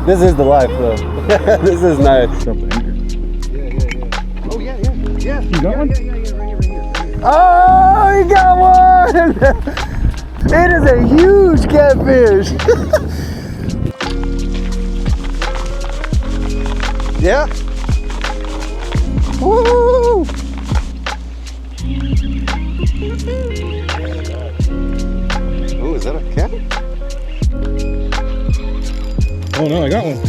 This is the life, though. This is nice. Oh yeah. You got one? Yeah, right here. Oh, you got one! It is a huge catfish. Yeah. Woo! Oh, is that a cat? Oh no, I got one.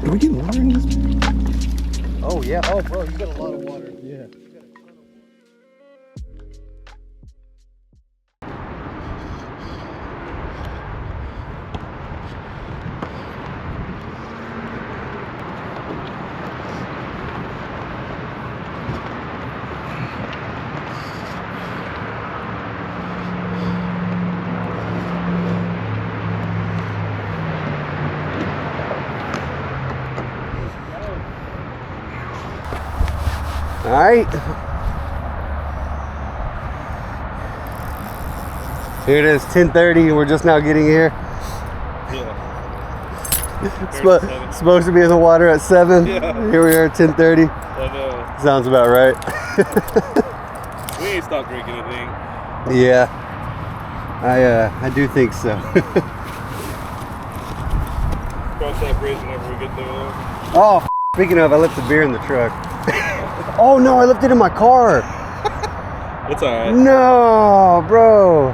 Did we get water in this? Oh yeah. Oh bro, you got a lot of water. Yeah. All right. Here it is, 10:30. We're just now getting here. Yeah. Supposed to be in the water at 7. Yeah. Here we are at 10:30. I know. Sounds about right. We ain't stopped drinking anything. Yeah. I do think so. Cross that bridge whenever we get there. Oh, speaking of, I left the beer in the truck. Oh no, I left it in my car. It's alright. No, bro.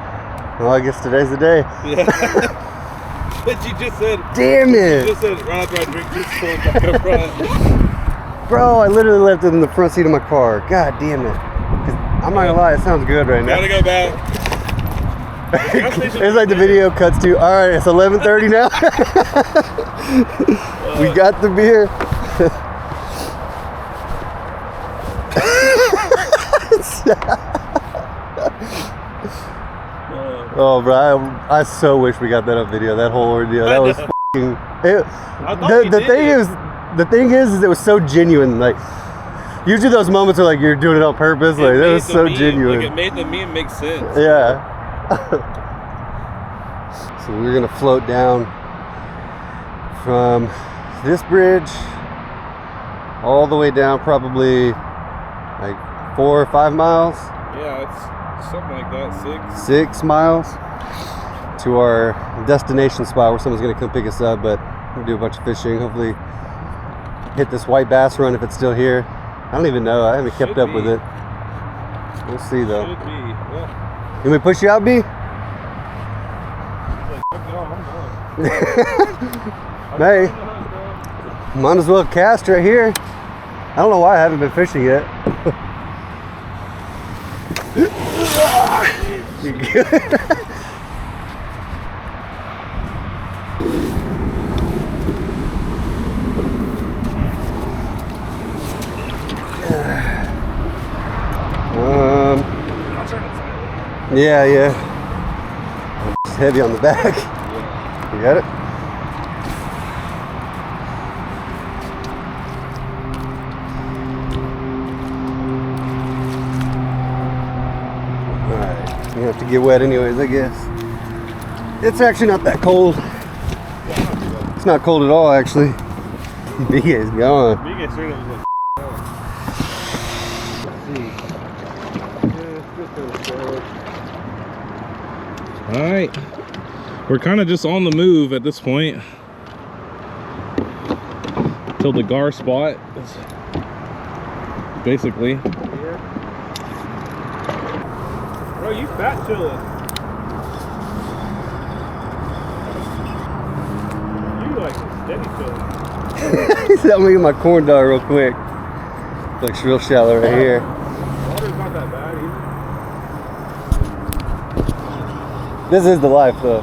Well, I guess today's the day. Yeah. But you just said. Damn You it. just said right after I drink this one back up front. Bro, I literally left it in the front seat of my car. God damn it. 'Cause I'm not gonna lie, it sounds good right now. Gotta go back. It's like the video cuts to, all right, it's 11:30 now. We got the beer. Oh, bro, I so wish we got that on video. That whole ordeal, that was fucking. The thing is, it was so genuine. Like, usually those moments are like you're doing it on purpose. Like that was so genuine. Like, it made the meme make sense. Yeah. So we're gonna float down from this bridge all the way down, probably like 4 or 5 miles. Yeah, it's something like that. 6 miles to our destination spot where someone's gonna come pick us up. But we'll do a bunch of fishing. Hopefully, hit this white bass run if it's still here. I don't even know. I haven't kept up with it. We'll see though. Should be. Yeah. Can we push you out, B? Hey, might as well cast right here. I don't know why I haven't been fishing yet. You good? Yeah. It's heavy on the back. You got it? Alright, you have to get wet anyways, I guess. It's actually not that cold. It's not cold at all, actually. BA's gone. BA straight up was like, alright, we're kind of just on the move at this point till the gar spot, basically. Bro, you fat chilling. You like steady chilling. Let me get my corn dog real quick. Looks real shallow right here. Water's not that bad either. This is the life, though.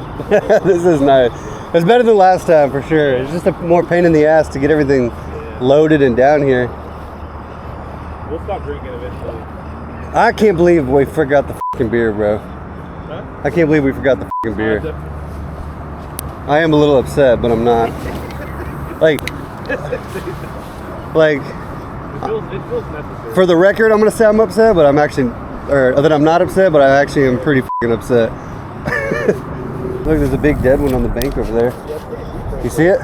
This is nice. It's better than last time for sure. It's just a more pain in the ass to get everything loaded and down here. We'll stop drinking eventually. I can't believe we forgot the fucking beer, bro. Huh? I can't believe we forgot the fucking beer. I am a little upset, but I'm not. Like, feels necessary. For the record, I'm gonna say I'm upset, but I'm actually, or that I'm not upset, but I actually am pretty f***ing upset. Look, there's a big dead one on the bank over there. You see it?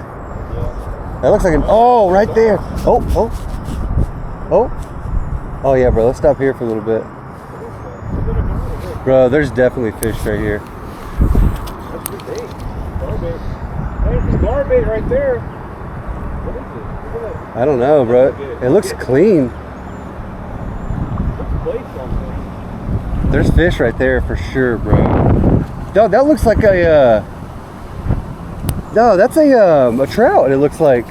That looks like an, oh, right there. Oh. Oh yeah, bro, let's stop here for a little bit. Bro, there's definitely fish right here. That's good bait. Garbait. There's the garbait right there. What is it? Look at that. I don't know, bro. It looks clean. There's fish right there for sure, bro. No, that looks like a no, that's a trout. It looks like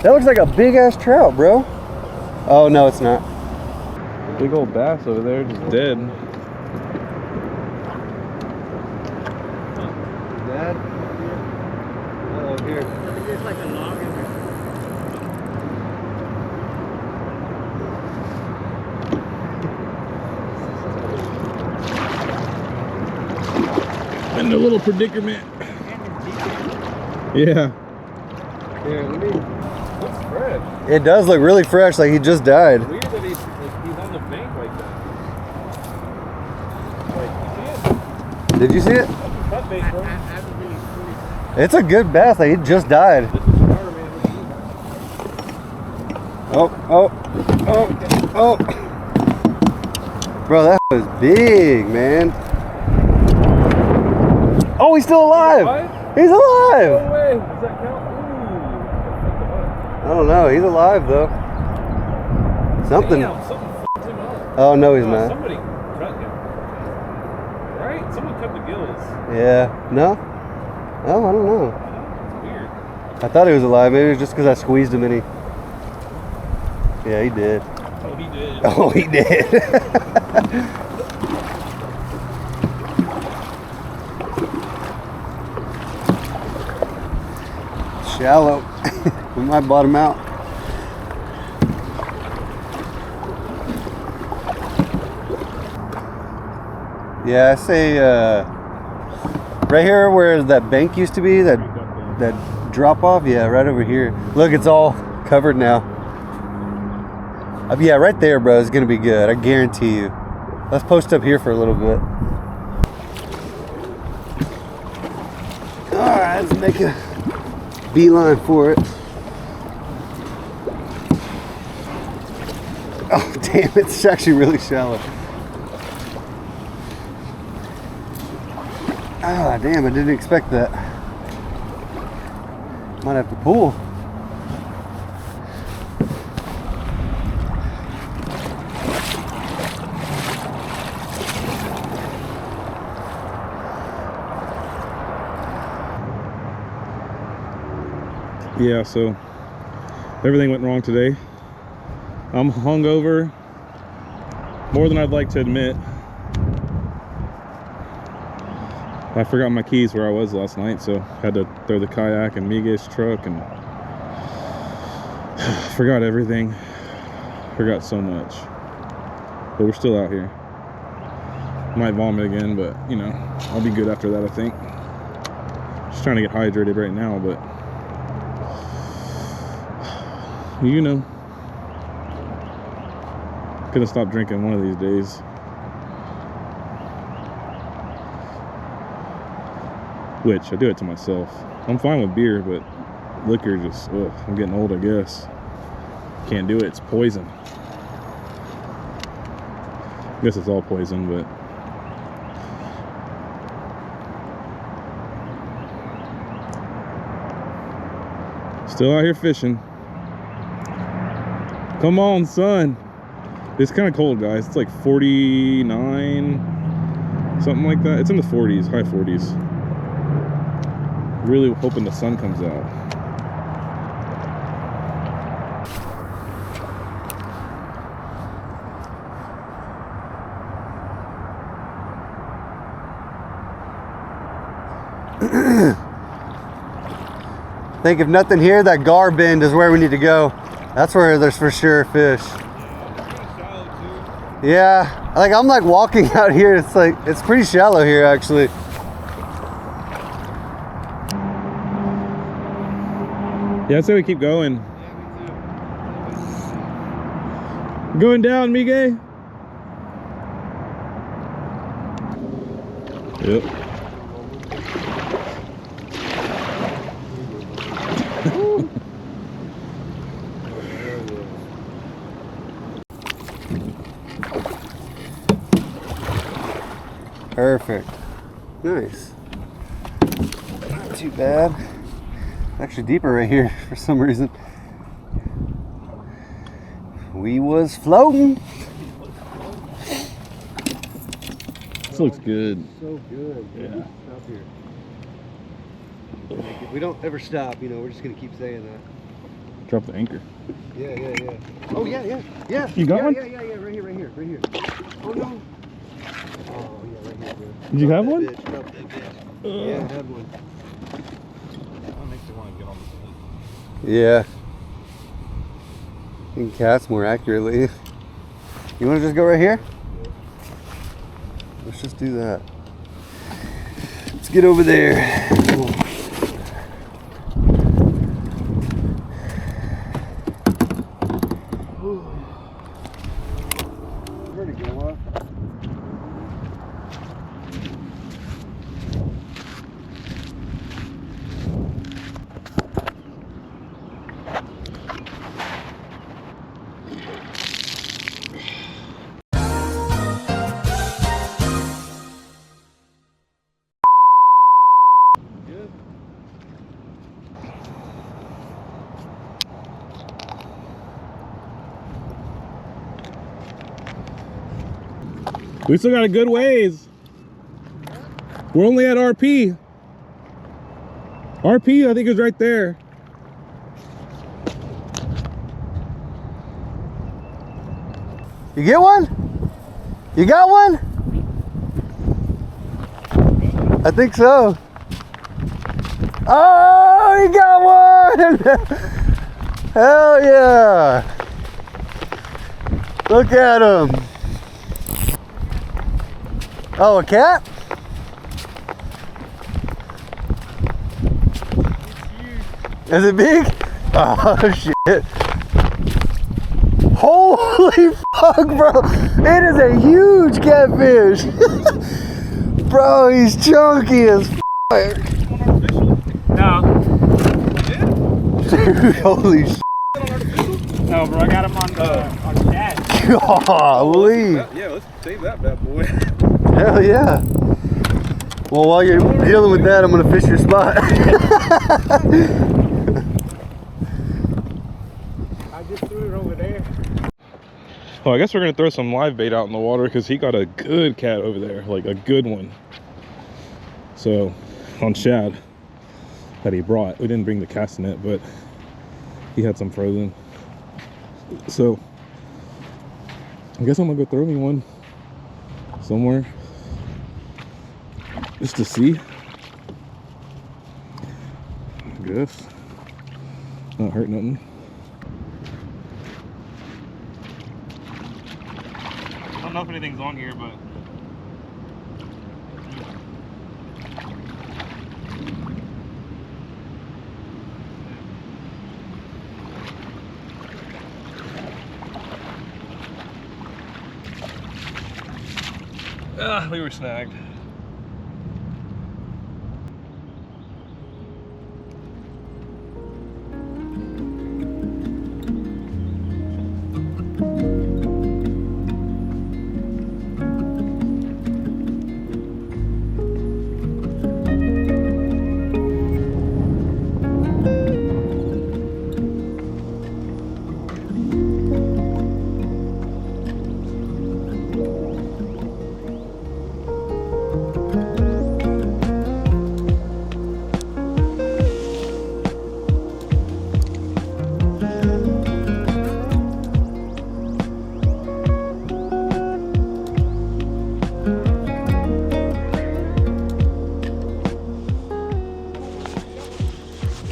that looks like a big ass trout, bro. Oh no, it's not. Big old bass over there, just dead. Dad? Oh, here. There's like a log in there. In a little predicament. Yeah. Here, let me. Looks fresh. It does look really fresh, like he just died. Weird that he's on the bank like that. Like, you see it? Did you see it? Cut bait, bro. It's a good bass, like he just died. This is Spider-Man. Oh. Bro, that was big, man. Oh, he's still alive. He's alive. No way. Does that count? I don't know. He's alive though. Something. Damn, something f***ed him up. Oh no, he's not. Somebody cut him. Right? Someone cut the gills. Yeah. No. Oh, I don't know. It's weird. I thought he was alive. Maybe it was just because I squeezed him and he. Yeah, he did. Oh, he did. Oh, he did. Shallow. We might bottom out. Yeah, I say right here where that bank used to be, that drop off. Yeah, right over here. Look, it's all covered now. Yeah, right there, bro. It's gonna be good. I guarantee you. Let's post up here for a little bit. All right, let's make a beeline for it. Oh, damn, it's actually really shallow. Ah, damn, I didn't expect that. Might have to pull. Yeah, so everything went wrong today. I'm hungover more than I'd like to admit. I forgot my keys where I was last night, so had to throw the kayak in Miguel's truck and forgot everything. Forgot so much. But we're still out here. Might vomit again, but you know, I'll be good after that, I think. Just trying to get hydrated right now, but you know, gonna stop drinking one of these days. Which I do it to myself. I'm fine with beer, but liquor just, ugh, I'm getting old, I guess. Can't do it, it's poison. I guess it's all poison, but still out here fishing. Come on, son. It's kind of cold, guys. It's like 49, something like that. It's in the 40s, high 40s. Really hoping the sun comes out. Think if nothing here, that gar bend is where we need to go. That's where there's for sure fish. Yeah, like I'm like walking out here. It's like, it's pretty shallow here actually. Yeah, I'd say we keep going. Going down, Miguel. Yep. Perfect. Nice. Not too bad. Actually deeper right here for some reason. We was floating. This looks good. So good. Yeah. Stop here. If we don't ever stop, you know, we're just gonna keep saying that. Drop the anchor. Yeah. Oh yeah. You got one? Yeah. Right here. Oh no. Oh yeah, right here, bro. Did you have one? Drop that bitch. Yeah, I had one. That makes me want to get on the Yeah. You can cast more accurately. You want to just go right here? Let's just do that. Let's get over there. Where'd it go, huh? We still got a good ways. We're only at RP. RP, I think, is right there. You get one? You got one? I think so. Oh, you got one! Hell yeah! Look at him. Oh, a cat? Is it big? Oh shit. Holy fuck, bro. It is a huge catfish. Bro, he's chunky as fuck. No. Dude, holy shit. No, bro, I got him on chat. Golly. Yeah, let's save that bad boy. Hell yeah. Well, while you're dealing with that, I'm gonna fish your spot. I just threw it over there. Well, I guess we're gonna throw some live bait out in the water because he got a good cat over there, like a good one. So, on shad that he brought, we didn't bring the cast net, but he had some frozen. So, I guess I'm gonna go throw me one somewhere just to see. I guess not hurt nothing. I don't know if anything's on here, but we were snagged.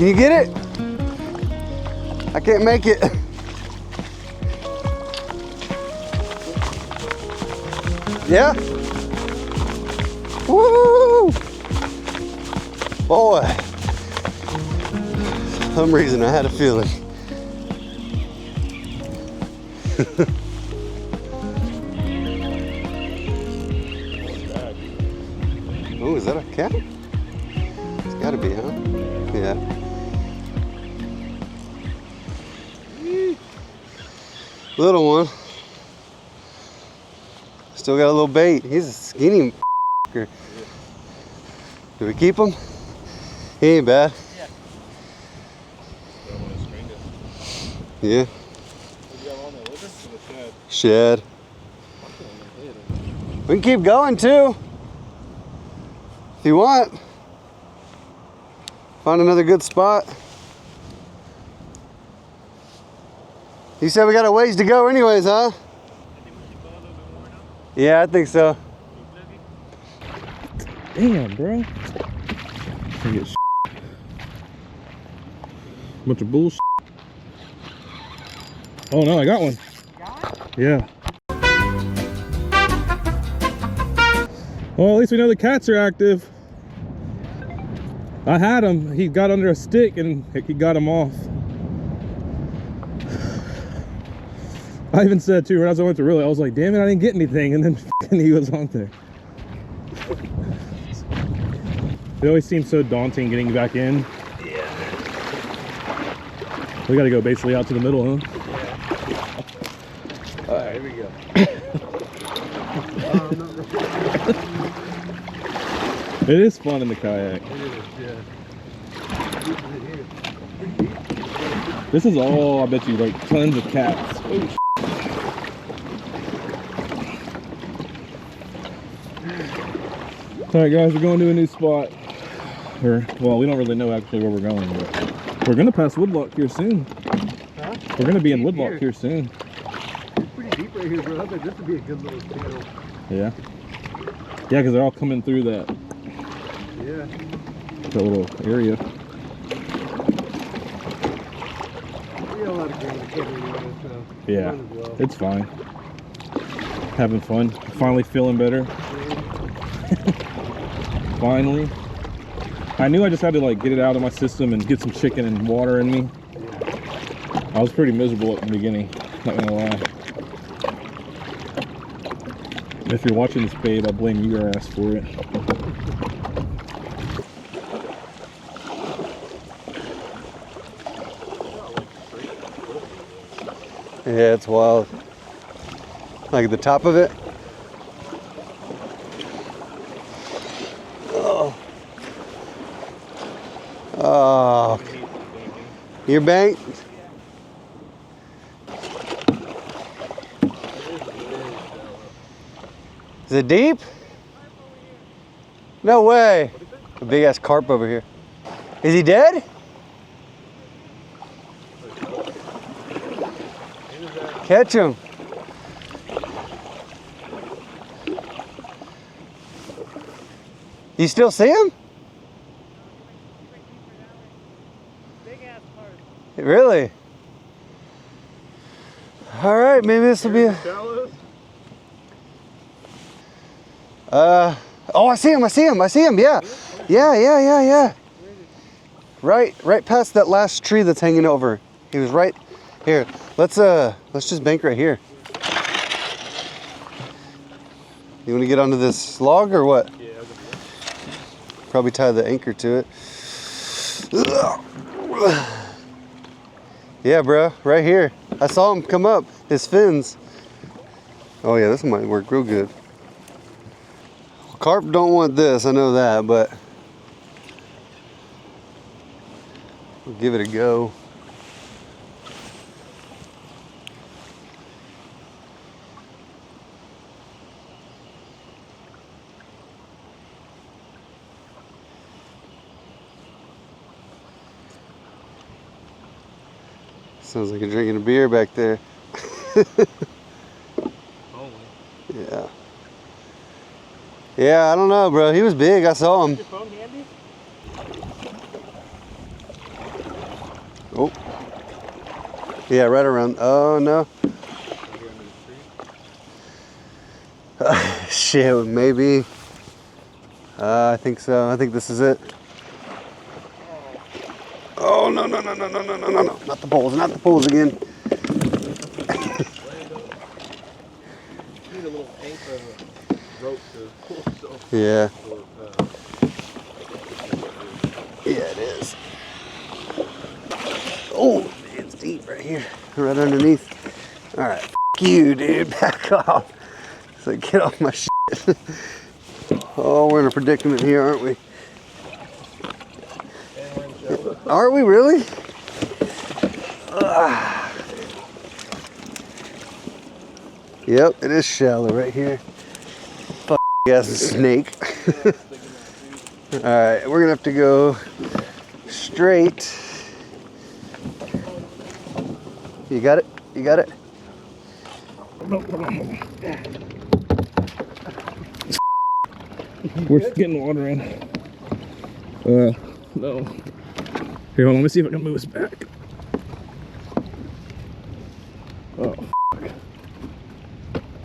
Can you get it? I can't make it. Yeah? Woo! Boy. For some reason I had a feeling. Is that a cat? It's gotta be, huh? Yeah. Little one. Still got a little bait. He's a skinny f***er. Do we keep him? He ain't bad. Yeah. Shed. We can keep going too. If you want. Find another good spot. You said we got a ways to go anyways, huh? Yeah, I think so. Damn, bro. I get bunch of bullshit. Oh no, I got one. Yeah. Well, at least we know the cats are active. I had him. He got under a stick and he got him off. I even said too, when I went to reel it, I was like, damn it, I didn't get anything. And then he was on there. It always seems so daunting getting back in. Yeah. We got to go basically out to the middle, huh? Yeah. All right, here we go. It is fun in the kayak. It is, yeah. This is all, I bet you, like tons of cats. Alright guys, we're going to a new spot. Well, we don't really know actually where we're going, but we're going to pass Woodlock here soon. Huh? We're going to be in Woodlock here soon. It's pretty deep right here, bro. I bet this would be a good little channel. Yeah. Yeah, because they're all coming through that, Yeah. that little area. We got a lot of ground to cover anyway, so Yeah, might as well. it's fine. Having fun. Finally feeling better. Finally. I knew I just had to like get it out of my system and get some chicken and water in me. I was pretty miserable at the beginning, not gonna lie. If you're watching this, babe, I blame your ass for it. Yeah, it's wild. Like at the top of it. Oh. Oh. You're banked? Is it deep? No way. A big ass carp over here. Is he dead? Catch him. You still see him? Really? All right, maybe this will be a... Oh, I see him, yeah. Yeah. Right past that last tree that's hanging over. He was right here. Let's just bank right here. You want to get onto this log or what? Yeah, Probably tie the anchor to it. Yeah, bro, right here. I saw him come up, his fins. Oh yeah, this might work real good. Carp don't want this, I know that, but we'll give it a go. Sounds like you're drinking a beer back there. Yeah. Yeah, I don't know, bro. He was big. I saw him. Is your phone handy? Oh. Yeah, right around. Oh, no. Shit, maybe. I think so. I think this is it. Oh, no. Not the poles again. need a little anchor. rope to pull stuff. Yeah. Yeah, it is. Oh, it's deep right here, right underneath. All right, f you, dude. Back off. So get off my shit. Oh, we're in a predicament here, aren't we? Are we really? Yep, it is shallow right here. Fuck ass snake. Alright, we're gonna have to go straight. You got it? You got it? We're getting water in. No. Here, hold on, let me see if I can move us back. Oh,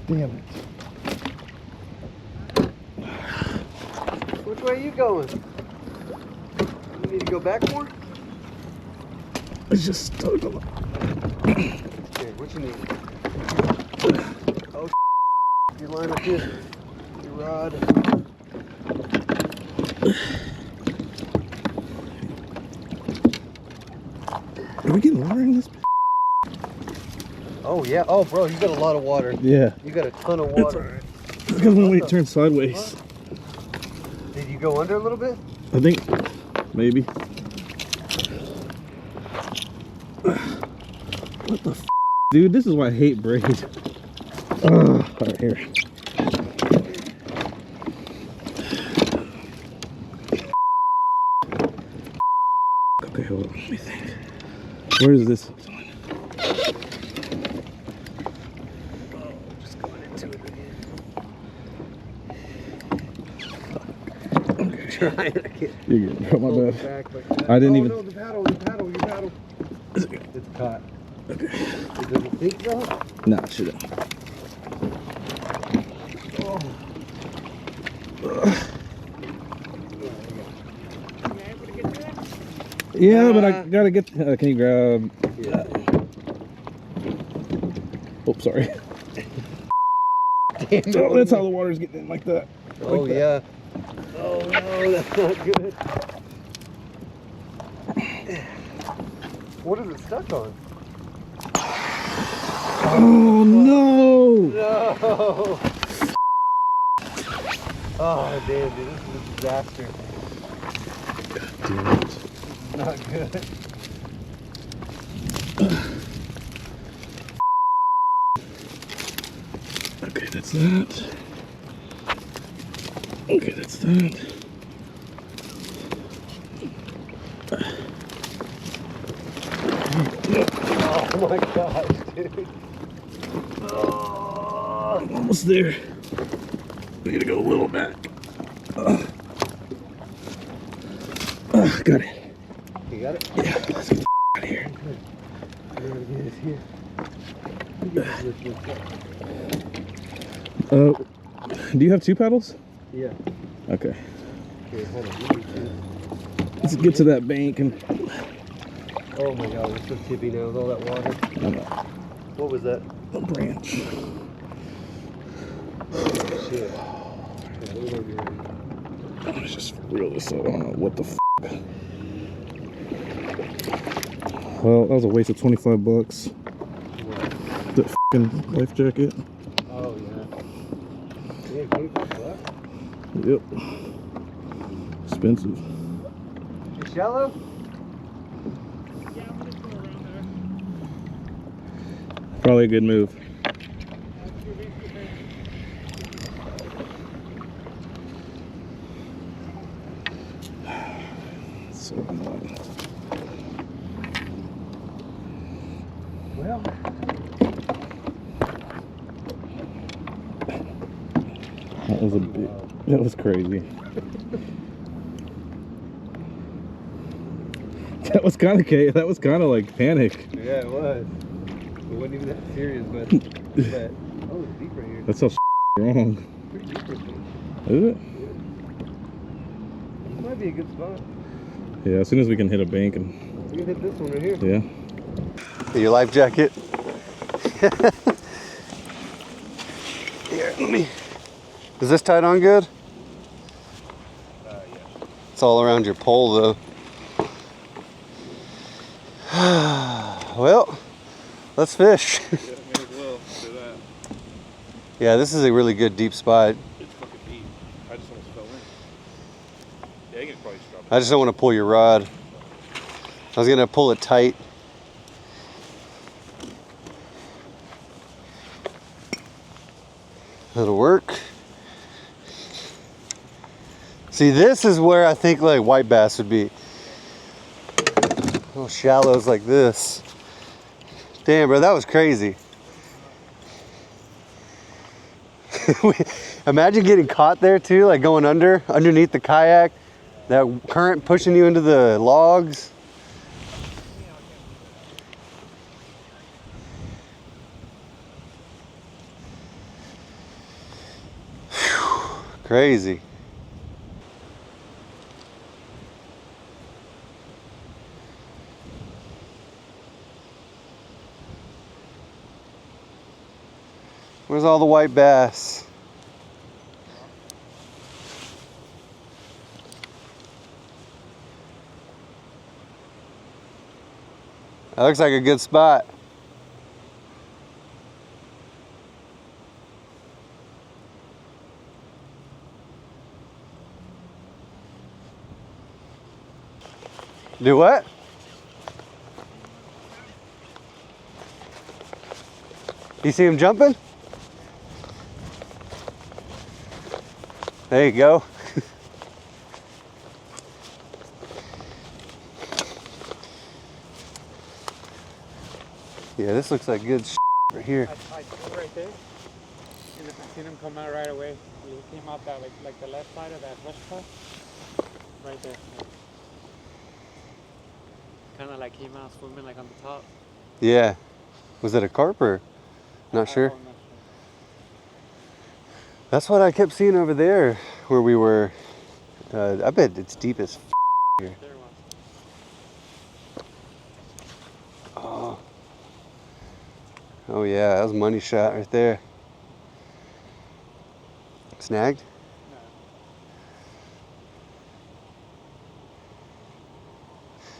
damn it. Which way are you going? You need to go back more? It's just stuck on. Okay, what you need? Oh, your line up here. Your rod. Are we getting water in this? Oh, yeah. Oh, bro, you got a lot of water. Yeah. You got a ton of It's water. alright. It's because when we turn sideways. What? Did you go under a little bit? I think maybe. What the f, dude? This is why I hate braid. Alright, here. Okay, hold on. Let me think. Where is this? Just going into it again. Okay. Trying. I can't. You're good, bro. My Hold bad. it back like that. I didn't Oh, even. no, the paddle, your paddle. It's caught. Okay. It doesn't think so? Nah, shit. Oh. Yeah, but I gotta get. Can you grab? Yeah. Oh, sorry. Damn it. Oh, that's how the water's getting in like that. Oh, Like that. yeah. Oh, no, that's not good. What is it stuck on? Oh no! No! Oh, damn, dude, this is a disaster. Damn it. Not good. Okay, that's that. Okay, that's that. Oh my gosh, dude. Oh. I'm almost there. We need to go a little back. Got it. You got it? Yeah, let's get the out of here. We're gonna get it here. Do you have two paddles? Yeah. Okay. Okay, hold on. Let's get to that bank and. Oh my god, we're so tippy now with all that water. What was that? A branch. Shit. Okay, we're gonna be ready. Let's just reel this up. I don't know what the f. Well, that was a waste of 25 bucks. What? The f***ing life jacket. Oh yeah. Yeah, 25 bucks? Yep. Expensive. Too shallow? Yeah, I'm gonna go around there. Probably a good move. So annoying. Well. That was a bit. That was crazy. That was kind of chaos. That was kind of like panic. Yeah, it was. It wasn't even that serious, but oh, it's deep right here. That's how wrong. Pretty deep right here. Is it? This might be a good spot. Yeah, as soon as we can hit a bank and. We can hit this one right here. Yeah. Your life jacket. Here, let me Is this tied on good? Yeah. It's all around your pole though. Well, let's fish. Yeah, may as well do that. Yeah, this is a really good deep spot. It's fucking deep. I just almost fell in. Yeah, you can probably just drop it. I just don't want to pull your rod. I was gonna pull it tight. That'll work. See, this is where I think like white bass would be. Little shallows like this. Damn, bro, that was crazy. Imagine getting caught there too, like going underneath the kayak, that current pushing you into the logs. Whew, crazy. Where's all the white bass? That looks like a good spot. Do what? You see him jumping? There you go. Yeah, this looks like good right here. I right there. And I seen him come out right away. He came out that like the left side of that bush cut. Right there. Kind of like came out swimming like on the top. Yeah. Was it a carp or? Not sure. I'm not sure. That's what I kept seeing over there where we were. I bet it's deep as here. There was. Oh. Oh yeah, that was a money shot right there. Snagged? No.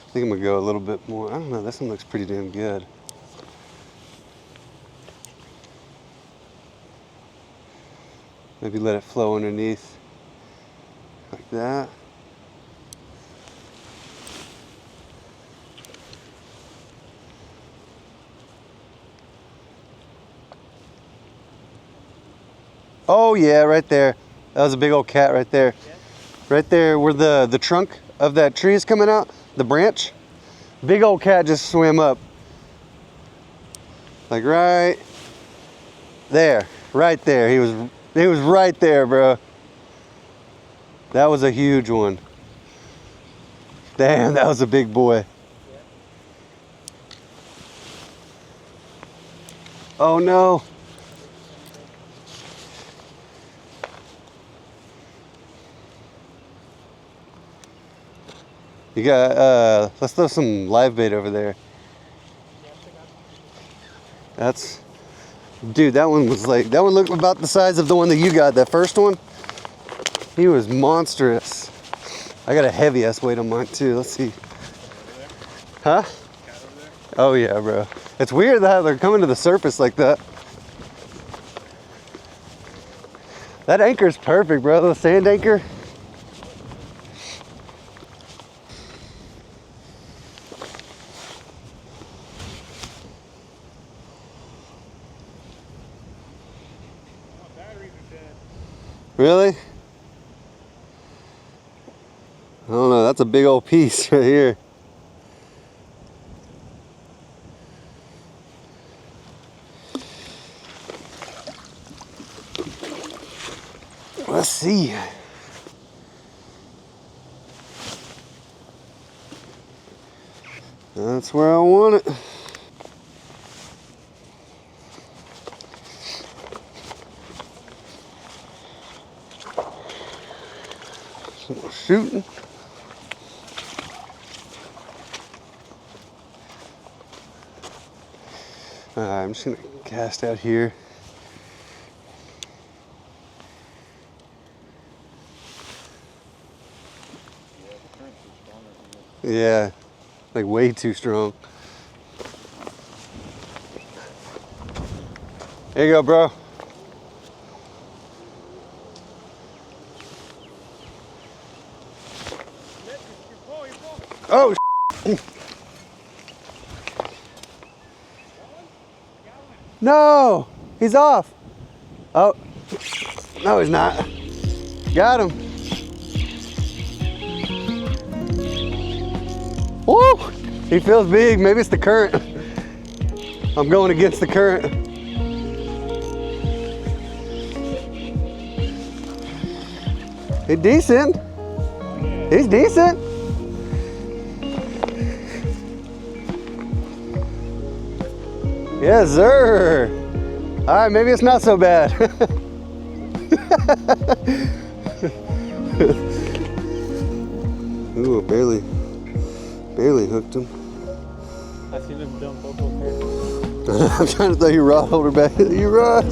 I think I'm gonna go a little bit more. I don't know, this one looks pretty damn good. Maybe let it flow underneath like that. Oh yeah, right there. That was a big old cat right there. Yeah. Right there where the trunk of that tree is coming out, the branch. Big old cat just swam up. Like right there, right there. He was right there, bro. That was a huge one. Damn, that was a big boy. Yeah. Oh no. You got, let's throw some live bait over there. That's, dude, that one looked about the size of the one that you got, that first one. He was monstrous. I got a heavy ass weight on mine too. Let's see. Huh? Oh yeah, bro. It's weird that they're coming to the surface like that. That anchor's perfect, bro. The sand anchor. Really? I don't know, that's a big old piece right here. Let's see. That's where I want it. Shooting. I'm just gonna cast out here. Yeah, like way too strong. There you go, bro. Oh, no, he's off. Oh, no, he's not. Got him. Woo! He feels big. Maybe it's the current. I'm going against the current. He's decent. He's decent. Yes, sir. All right, maybe it's not so bad. Ooh, barely hooked him. I seen him jump up okay. I'm trying to throw your rod holder back. You rod.